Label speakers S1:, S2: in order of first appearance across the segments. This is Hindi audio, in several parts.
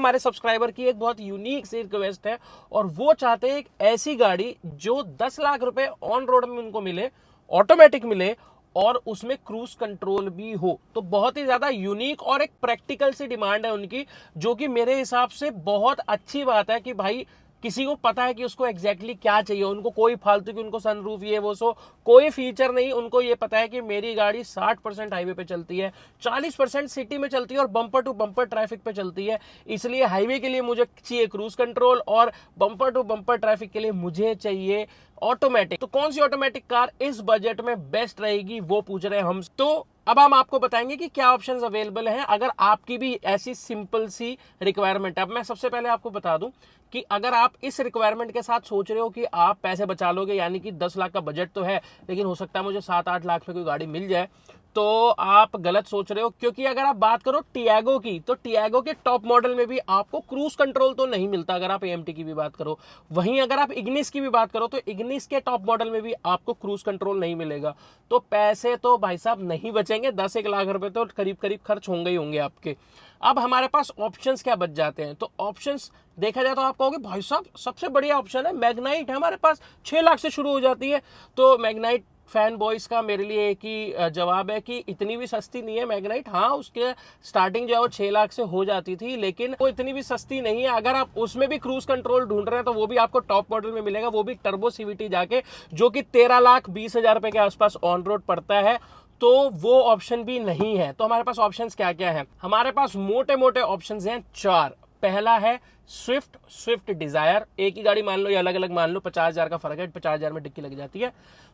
S1: हमारे सब्सक्राइबर की एक बहुत यूनिक सी रिक्वेस्ट है और वो चाहते हैं एक ऐसी गाड़ी जो 10 लाख रुपए ऑन रोड में उनको मिले, ऑटोमेटिक मिले और उसमें क्रूज कंट्रोल भी हो। तो बहुत ही ज्यादा यूनिक और एक प्रैक्टिकल सी डिमांड है उनकी, जो कि मेरे हिसाब से बहुत अच्छी बात है कि भाई किसी को पता है कि उसको एग्जैक्टली क्या चाहिए। उनको कोई फालतू की उनको सनरूफ ये वो सो कोई फीचर नहीं, उनको ये पता है कि मेरी गाड़ी 60% हाईवे पे चलती है, 40% सिटी में चलती है और बम्पर टू बम्पर ट्रैफिक पे चलती है। इसलिए हाईवे के लिए मुझे चाहिए क्रूज कंट्रोल और बम्पर टू बम्पर ट्रैफिक के लिए मुझे चाहिए ऑटोमेटिक। तो कौन सी ऑटोमेटिक कार इस बजट में बेस्ट रहेगी वो पूछ रहे हैं हम। तो अब हम आपको बताएंगे कि क्या ऑप्शंस अवेलेबल हैं अगर आपकी भी ऐसी सिंपल सी रिक्वायरमेंट है। अब मैं सबसे पहले आपको बता दूं कि अगर आप इस रिक्वायरमेंट के साथ सोच रहे हो कि आप पैसे बचा लोगे, यानी कि 10 लाख का बजट तो है लेकिन हो सकता है मुझे 7-8 लाख में कोई गाड़ी मिल जाए, तो आप गलत सोच रहे हो। क्योंकि अगर आप बात करो टियागो की, तो टियागो के टॉप मॉडल में भी आपको क्रूज कंट्रोल तो नहीं मिलता अगर आप एएमटी की भी बात करो। वहीं अगर आप इग्निस की भी बात करो तो इग्निस के टॉप मॉडल में भी आपको क्रूज कंट्रोल नहीं मिलेगा। तो पैसे तो भाई साहब नहीं बचेंगे, 10-1 लाख रुपए तो करीब करीब खर्च होंगे ही होंगे आपके। अब हमारे पास ऑप्शंस क्या बच जाते हैं, तो ऑप्शंस देखा जाए तो आप कहोगे भाई साहब सबसे बढ़िया ऑप्शन है मैग्नाइट है, हमारे पास 6 लाख से शुरू हो जाती है। तो मैग्नाइट फैन बॉयज का मेरे लिए एक ही जवाब है कि इतनी भी सस्ती नहीं है मैग्नाइट। हाँ, उसके स्टार्टिंग जो है वो 6 लाख से हो जाती थी, लेकिन वो इतनी भी सस्ती नहीं है। अगर आप उसमें भी क्रूज कंट्रोल ढूंढ रहे हैं तो वो भी आपको टॉप मॉडल में मिलेगा, वो भी टर्बो सीवीटी जाके, जो कि 13,20,000 रुपए के आसपास ऑन रोड पड़ता है। तो वो ऑप्शन भी नहीं है। तो हमारे पास ऑप्शंस क्या क्या है, हमारे पास मोटे मोटे ऑप्शंस हैं 4। पहला है स्विफ्ट डिजायर, एक ही गाड़ी मान लो या अलग अलग मान लो, 50,000 का फर्क है, 50,000 में डिक्की लग जाती है।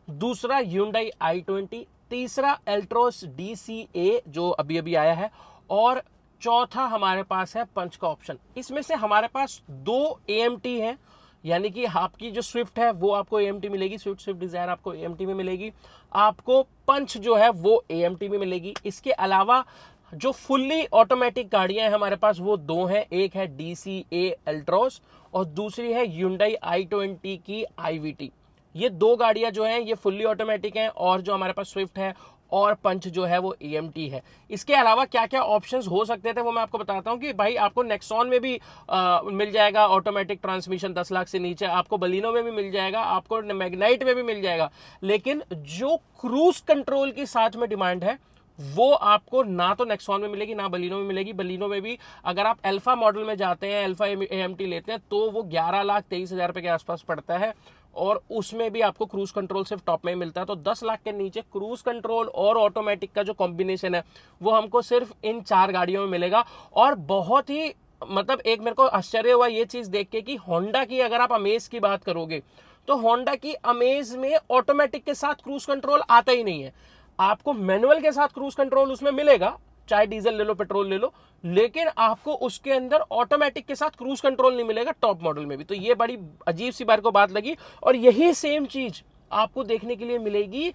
S1: दूसरा Hyundai i20, तीसरा एल्ट्रोस DCA जो अभी अभी आया है, और चौथा हमारे पास है पंच का ऑप्शन। इसमें से हमारे पास 2 AMT है, यानी कि आपकी जो स्विफ्ट है वो आपको AMT मिलेगी, स्विफ्ट डिजायर आपको AMT में मिलेगी, आपको पंच जो है वो AMT में मिलेगी। इसके अलावा जो फुल्ली ऑटोमेटिक गाड़ियां हैं हमारे पास वो 2 हैं, एक है DCA एल्ट्रोस और दूसरी है Hyundai i20 की IVT। ये 2 गाड़ियां जो हैं ये फुल्ली ऑटोमेटिक हैं, और जो हमारे पास स्विफ्ट है और पंच जो है वो AMT है। इसके अलावा क्या क्या ऑप्शंस हो सकते थे वो मैं आपको बताता हूं कि भाई आपको नेक्सॉन में भी मिल जाएगा ऑटोमेटिक ट्रांसमिशन 10 लाख से नीचे, आपको बलिनो में भी मिल जाएगा, आपको मैग्नाइट में भी मिल जाएगा। लेकिन जो क्रूज कंट्रोल की साथ में डिमांड है वो आपको ना तो नेक्सॉन में मिलेगी ना बलिनो में मिलेगी। बलिनो में भी अगर आप अल्फा मॉडल में जाते हैं, अल्फा AMT लेते हैं, तो वो 11,23,000 रुपए के आसपास पड़ता है, और उसमें भी आपको क्रूज कंट्रोल सिर्फ टॉप में मिलता है। तो 10 लाख के नीचे क्रूज कंट्रोल और ऑटोमेटिक का जो कॉम्बिनेशन है वो हमको सिर्फ इन 4 गाड़ियों में मिलेगा। और बहुत ही मतलब एक मेरे को आश्चर्य हुआ ये चीज देख के कि होंडा की अगर आप अमेज की बात करोगे तो होंडा की अमेज में ऑटोमेटिक के साथ क्रूज कंट्रोल आता ही नहीं है। आपको मैनुअल के साथ क्रूज कंट्रोल उसमें मिलेगा, चाहे डीजल ले लो पेट्रोल ले लो, लेकिन आपको उसके अंदर ऑटोमेटिक के साथ क्रूज कंट्रोल नहीं मिलेगा टॉप मॉडल में भी। तो ये बड़ी अजीब सी बात को बात लगी। और यही सेम चीज आपको देखने के लिए मिलेगी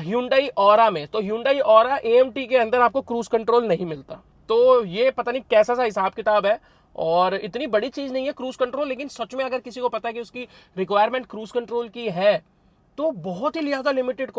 S1: Hyundai Aura में। तो Hyundai Aura AMT के अंदर आपको क्रूज कंट्रोल नहीं मिलता। तो ये पता नहीं कैसा सा हिसाब किताब है, और इतनी बड़ी चीज नहीं है क्रूज कंट्रोल, लेकिन सच में अगर किसी को पता है कि उसकी रिक्वायरमेंट क्रूज कंट्रोल की है तो बहुत ही ज्यादा लिमिटेड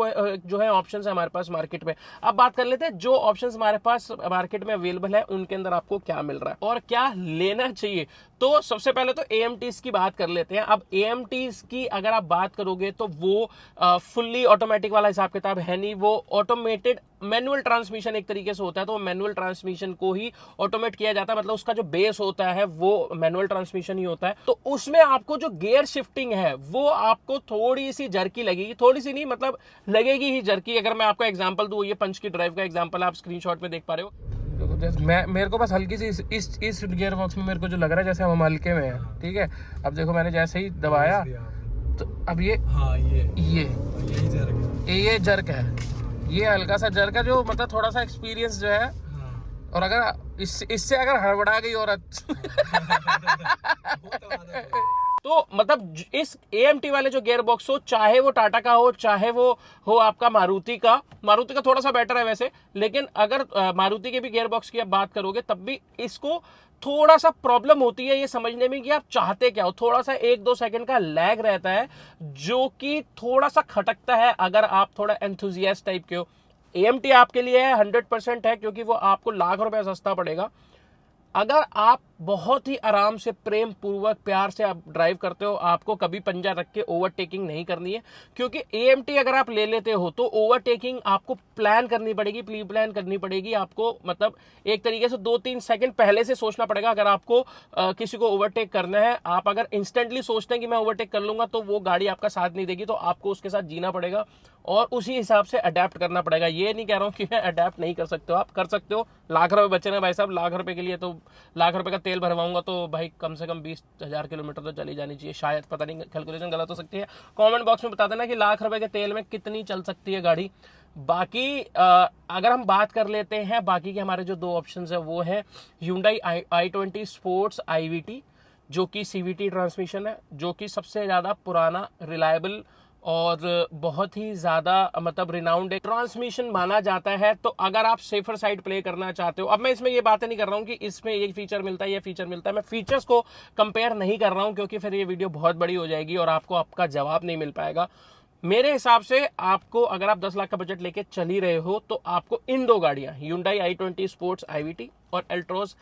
S1: जो है ऑप्शंस है हमारे पास मार्केट में। अब बात कर लेते हैं जो ऑप्शंस हमारे पास मार्केट में अवेलेबल है उनके अंदर आपको क्या मिल रहा है और क्या लेना चाहिए। तो सबसे पहले तो AMTs की बात कर लेते हैं। अब AMTs की अगर आप बात करोगे तो वो फुल्ली ऑटोमेटिक वाला हिसाब किताब है नहीं, वो ऑटोमेटेड मैनुअल ट्रांसमिशन एक तरीके से होता है। तो मैनुअल ट्रांसमिशन को ही ऑटोमेट किया जाता है, मतलब उसका जो बेस होता है वो मैनुअल ट्रांसमिशन ही होता है। तो उसमें आपको जो गियर शिफ्टिंग है वो आपको थोड़ी सी जर्की लगेगी, थोड़ी सी नहीं मतलब लगेगी ही जर्की। अगर मैं आपको एग्जांपल दूं, ये पंच की ड्राइव का एग्जांपल आप स्क्रीनशॉट में देख पा रहे हो। मेरे को बस हल्की सी इस गियर बॉक्स में मेरे को जो लग रहा है जैसे हम हल्के में है, ठीक है। अब देखो मैंने जैसे ही दबाया तो अब ये जर्क है, ये हल्का सा जर्क है जो मतलब थोड़ा सा एक्सपीरियंस जो है। और अगर इससे अगर हड़बड़ा गई औरत तो मतलब इस AMT वाले जो गियर बॉक्स हो, चाहे वो टाटा का हो चाहे वो हो आपका मारुति का थोड़ा सा बेटर है वैसे, लेकिन अगर मारुति के भी गियर बॉक्स की आप बात करोगे तब भी इसको थोड़ा सा प्रॉब्लम होती है ये समझने में कि आप चाहते क्या हो। थोड़ा सा 1-2 सेकंड का लैग रहता है जो कि थोड़ा सा खटकता है अगर आप थोड़ा एंथुजियास्ट टाइप के हो। AMT आपके लिए है 100% है, क्योंकि वो आपको लाख रुपए सस्ता पड़ेगा। अगर आप बहुत ही आराम से, प्रेम पूर्वक, प्यार से आप ड्राइव करते हो। आपको कभी पंजा रख के ओवरटेकिंग नहीं करनी है, क्योंकि AMT अगर आप ले लेते हो तो ओवरटेकिंग आपको प्लान करनी पड़ेगी, प्री प्लान करनी पड़ेगी आपको। मतलब एक तरीके से 2-3 सेकंड पहले से सोचना पड़ेगा अगर आपको किसी को ओवरटेक करना है। आप अगर इंस्टेंटली सोचते हैं कि मैं ओवरटेक कर लूंगा तो वो गाड़ी आपका साथ नहीं देगी, तो आपको उसके साथ जीना पड़ेगा और उसी हिसाब से अडेप्ट करना पड़ेगा। ये नहीं कह रहा हूँ कि मैं अडेप्ट नहीं कर सकते हो, आप कर सकते हो। लाख रुपए बचे ना भाई साहब, लाख रुपए के लिए तो लाख रुपए का तेल भरवाऊंगा तो भाई कम से कम 20,000 किलोमीटर तो चली जानी चाहिए, शायद, पता नहीं, कैलकुलेशन गलत हो सकती है। कमेंट बॉक्स में बता देना कि लाख रुपए के तेल में कितनी चल सकती है गाड़ी। बाकी अगर हम बात कर लेते हैं बाकी के हमारे जो 2 ऑप्शन है वो है Hyundai i20 स्पोर्ट्स IVT, जो कि CVT ट्रांसमिशन है, जो कि सबसे ज़्यादा पुराना, रिलायबल और बहुत ही ज़्यादा मतलब रिनाउंड एक ट्रांसमिशन माना जाता है। तो अगर आप सेफर साइड प्ले करना चाहते हो, अब मैं इसमें ये बातें नहीं कर रहा हूँ कि इसमें ये फीचर मिलता है, ये फीचर मिलता है, मैं फीचर्स को कंपेयर नहीं कर रहा हूँ क्योंकि फिर ये वीडियो बहुत बड़ी हो जाएगी और आपको आपका जवाब नहीं मिल पाएगा। मेरे हिसाब से आपको, अगर आप 10 लाख का बजट लेके चल ही रहे हो, तो आपको इन 2 गाड़ियां Hyundai i20 स्पोर्ट्स IVT और Altroz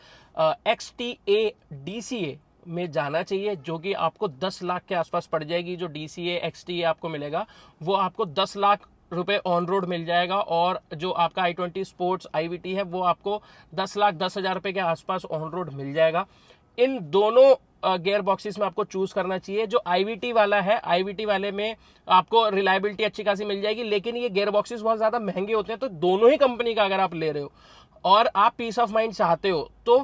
S1: XTA DCA में जाना चाहिए, जो कि आपको 10 लाख के आसपास पड़ जाएगी। जो DCA XTA आपको मिलेगा वो आपको 10 लाख रुपए ऑन रोड मिल जाएगा, और जो आपका i20 स्पोर्ट्स IVT है वो आपको 10,10,000 रुपए के आसपास ऑन रोड मिल जाएगा। इन दोनों गियर बॉक्सेस में आपको चूज करना चाहिए। जो IVT वाला है, IVT वाले में आपको रिलायबिलिटी अच्छी खासी मिल जाएगी, लेकिन ये गियर बॉक्सेस बहुत ज्यादा महंगे होते हैं। तो दोनों ही कंपनी का अगर आप ले रहे हो और आप पीस ऑफ माइंड चाहते हो तो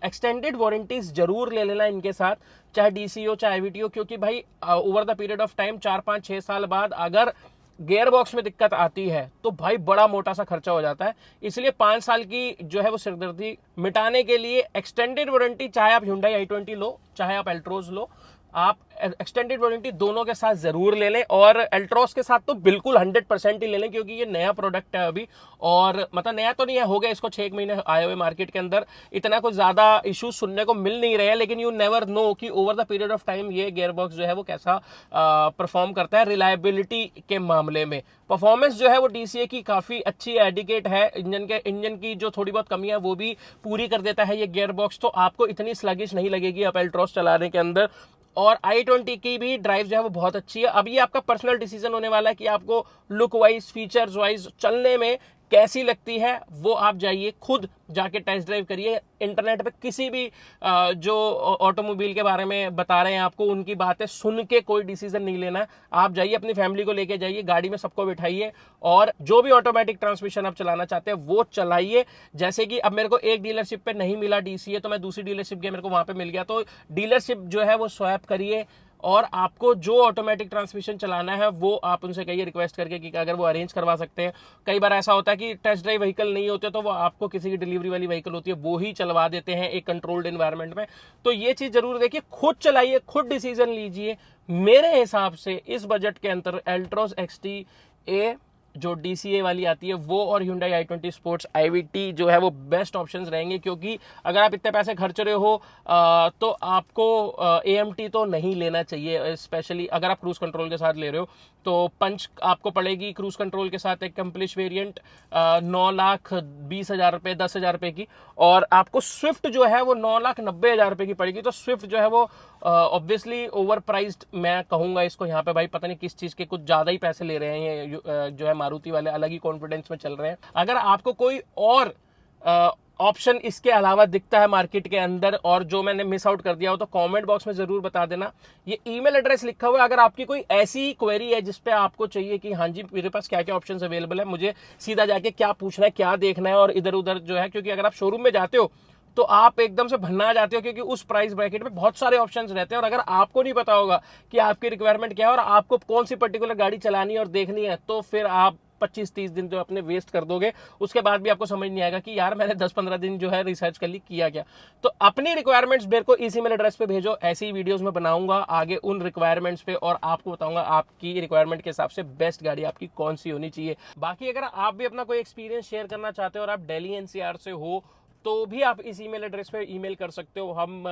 S1: एक्सटेंडेड वारंटीज जरूर ले लेना इनके साथ, चाहे DC हो चाहे IVT हो, क्योंकि भाई over the period of time 4-5-6 साल बाद अगर गियर बॉक्स में दिक्कत आती है तो भाई बड़ा मोटा सा खर्चा हो जाता है। इसलिए 5 साल की जो है वो सिरदर्दी मिटाने के लिए एक्सटेंडेड वारंटी, चाहे आप Hyundai i20 लो चाहे आप Altroz लो, आप एक्सटेंडेड वारंटी दोनों के साथ जरूर ले लें। और Altroz के साथ तो बिल्कुल 100% ही ले लें, क्योंकि ये नया प्रोडक्ट है अभी, और मतलब नया तो नहीं है, हो गया इसको 6 महीने आए हुए मार्केट के अंदर, इतना कुछ ज्यादा इश्यूज सुनने को मिल नहीं रहे हैं। लेकिन यू नेवर नो कि over the period of time ये गियर बॉक्स जो है वो कैसा परफॉर्म करता है रिलायबिलिटी के मामले में। परफॉर्मेंस जो है वो DCA की काफी अच्छी एडिकेट है, इंजन की जो थोड़ी बहुत कमी है वो भी पूरी कर देता है ये गियर बॉक्स, तो आपको इतनी स्लगिश नहीं लगेगी आप Altroz चलाने के अंदर। और i20 की भी ड्राइव जो है वो बहुत अच्छी है। अब ये आपका पर्सनल डिसीजन होने वाला है कि आपको लुक वाइज, फीचर्स वाइज, चलने में कैसी लगती है, वो आप जाइए खुद जाके टेस्ट ड्राइव करिए। इंटरनेट पे किसी भी जो ऑटोमोबाइल के बारे में बता रहे हैं आपको, उनकी बातें सुन के कोई डिसीजन नहीं लेना है। आप जाइए, अपनी फैमिली को लेके जाइए, गाड़ी में सबको बिठाइए और जो भी ऑटोमेटिक ट्रांसमिशन आप चलाना चाहते हैं वो चलाइए। जैसे कि अब मेरे को एक डीलरशिप पे नहीं मिला DCA, तो मैं दूसरी डीलरशिप गया, मेरे को वहां पे मिल गया, तो डीलरशिप जो है वो स्वैप करिए। और आपको जो ऑटोमेटिक ट्रांसमिशन चलाना है वो आप उनसे कहिए रिक्वेस्ट करके कि अगर वो अरेंज करवा सकते हैं। कई बार ऐसा होता है कि टेस्ट ड्राइव व्हीकल नहीं होते, तो वो आपको किसी की डिलीवरी वाली व्हीकल होती है वो ही चलवा देते हैं एक कंट्रोल्ड एनवायरनमेंट में। तो ये चीज जरूर देखिए, खुद चलाइए, खुद डिसीजन लीजिए। मेरे हिसाब से इस बजट के अंदर Altroz XTA जो DCA वाली आती है वो और Hyundai i20 स्पोर्ट्स IVT जो है वो बेस्ट ऑप्शंस रहेंगे, क्योंकि अगर आप इतने पैसे खर्च रहे हो तो आपको AMT तो नहीं लेना चाहिए। स्पेशली अगर आप क्रूज कंट्रोल के साथ ले रहे हो तो पंच आपको पड़ेगी क्रूज कंट्रोल के साथ एक कंप्लिश वेरिएंट 9,20,000 रुपये, 10,000 रुपये की, और आपको स्विफ्ट जो है वो 9,90,000 रुपये की पड़ेगी। तो स्विफ्ट जो है वो ऑब्वियसली ओवर प्राइस्ड मैं कहूंगा इसको यहाँ पे। भाई पता नहीं किस चीज के कुछ ज्यादा ही पैसे ले रहे हैं ये जो है मारुति वाले, अलग ही कॉन्फिडेंस में चल रहे हैं। अगर आपको कोई और ऑप्शन इसके अलावा दिखता है मार्केट के अंदर और जो मैंने मिस आउट कर दिया हो, तो कमेंट बॉक्स में जरूर बता देना। ये ईमेल एड्रेस लिखा हुआ है, अगर आपकी कोई ऐसी क्वेरी है जिसपे आपको चाहिए कि हाँ जी मेरे पास क्या क्या ऑप्शंस अवेलेबल है, मुझे सीधा जाके क्या पूछना है, क्या देखना है और इधर उधर जो है, क्योंकि अगर आप शोरूम में जाते हो तो आप एकदम से भन्ना जाते हो, क्योंकि उस प्राइस ब्रैकेट में बहुत सारे ऑप्शंस रहते हैं और अगर आपको नहीं पता होगा कि आपकी रिक्वायरमेंट क्या है और आपको कौन सी पर्टिकुलर गाड़ी चलानी है और देखनी है, तो फिर आप 25-30 दिन जो अपने वेस्ट कर दोगे, उसके बाद भी आपको समझ नहीं आएगा कि यार मैंने 10-15 दिन जो है रिसर्च कर ली, किया क्या। तो अपनी रिक्वायरमेंट्स मेरे को इस ईमेल एड्रेस पे भेजो, ऐसी वीडियोस में बनाऊंगा आगे उन रिक्वायरमेंट्स पे और आपको बताऊंगा आपकी रिक्वायरमेंट के हिसाब से बेस्ट गाड़ी आपकी कौन सी होनी चाहिए। बाकी अगर आप भी अपना कोई एक्सपीरियंस शेयर करना चाहते हो और आप दिल्ली NCR से हो तो भी आप इस ईमेल एड्रेस पे ईमेल कर सकते हो। हम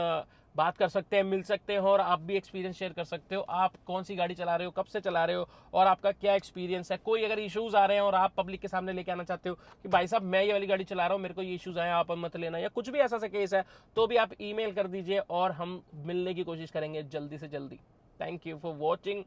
S1: बात कर सकते हैं, मिल सकते हैं और आप भी एक्सपीरियंस शेयर कर सकते हो। आप कौन सी गाड़ी चला रहे हो, कब से चला रहे हो और आपका क्या एक्सपीरियंस है। कोई अगर इश्यूज आ रहे हैं और आप पब्लिक के सामने लेके आना चाहते हो कि भाई साहब मैं ये वाली गाड़ी चला रहा हूँ, मेरे को ये इश्यूज आए, आप मत लेना, या कुछ भी ऐसा सा केस है, तो भी आप ईमेल कर दीजिए और हम मिलने की कोशिश करेंगे जल्दी से जल्दी। Thank you for watching.